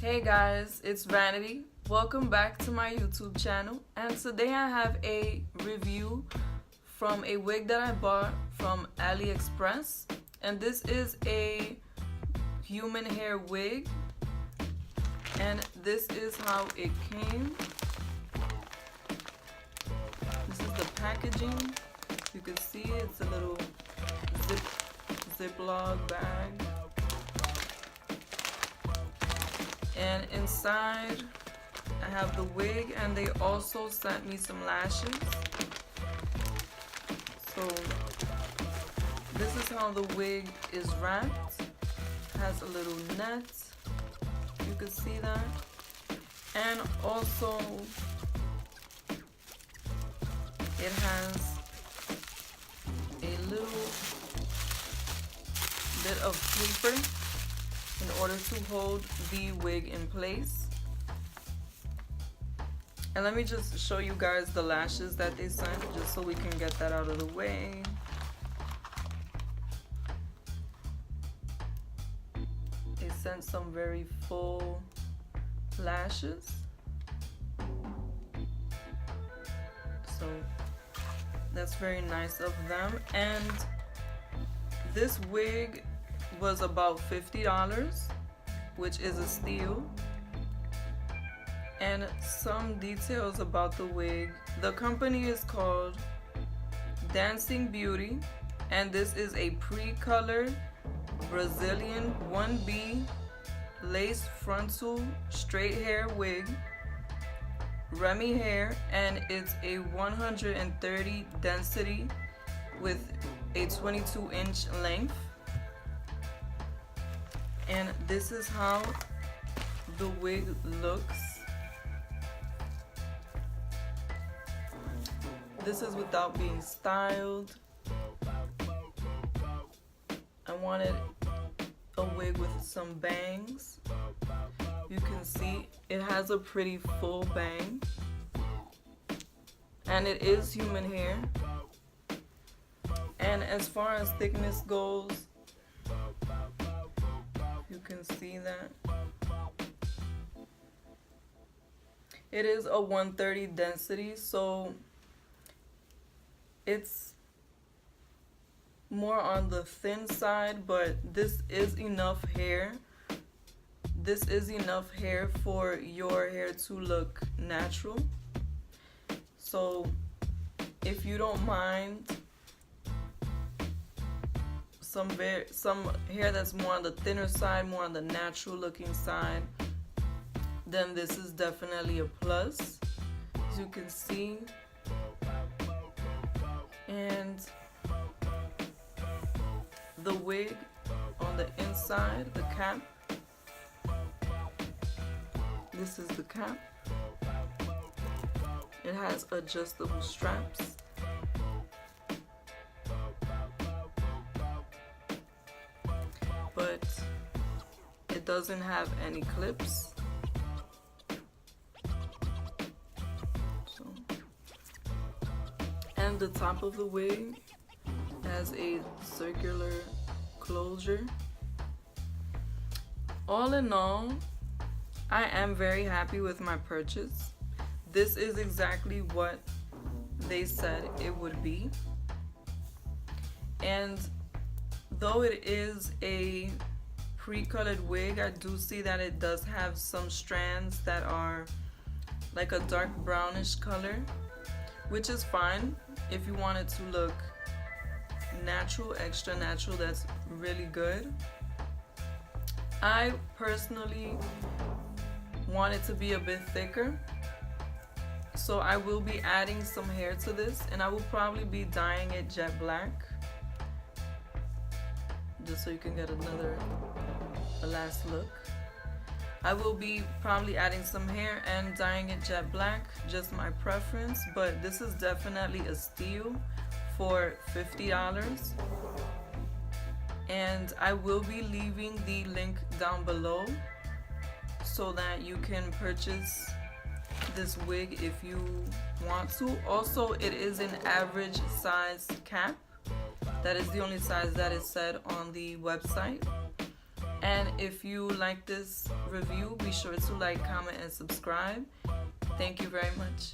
Hey guys, it's Vanity. Welcome back to my YouTube channel, and today I have a review from a wig that I bought from Aliexpress, and this is a human hair wig, and this is how it came. This is the packaging. You can see it's a little Ziploc bag. And inside I have the wig, and they also sent me some lashes. So this is how the wig is wrapped. It has a little net, you can see that, and also it has a little bit of paper in order to hold the wig in place. And let me just show you guys the lashes that they sent, just so we can get that out of the way. They sent some very full lashes. So that's very nice of them. And this wig was about $50, which is a steal. And some details about the wig. The company is called Dancing Beauty, and this is a pre-colored Brazilian 1B lace frontal straight hair wig, Remy hair, and it's a 130 density with a 22-inch length. And this is how the wig looks. This is without being styled. I wanted a wig with some bangs. You can see it has a pretty full bang. And it is human hair. And as far as thickness goes, you can see that it is a 130 density, so it's more on the thin side, but this is enough hair. This is enough hair for your hair to look natural. So if you don't mind some hair that's more on the thinner side, more on the natural looking side, then this is definitely a plus, as you can see. And the wig on the inside, the cap, this is the cap. It has adjustable straps. But it doesn't have any clips. And the top of the wig has a circular closure. All in all, I am very happy with my purchase. This is exactly what they said it would be. And though it is a pre-colored wig, I do see that it does have some strands that are like a dark brownish color, which is fine. If you want it to look natural, extra natural, that's really good. I personally want it to be a bit thicker, so I will be adding some hair to this, and I will probably be dyeing it jet black, just so you can get a last look. I will be probably adding some hair and dyeing it jet black, just my preference, but this is definitely a steal for $50. And I will be leaving the link down below so that you can purchase this wig if you want to. Also, it is an average size cap. That is the only size that is said on the website. And if you like this review, be sure to like, comment, and subscribe. Thank you very much.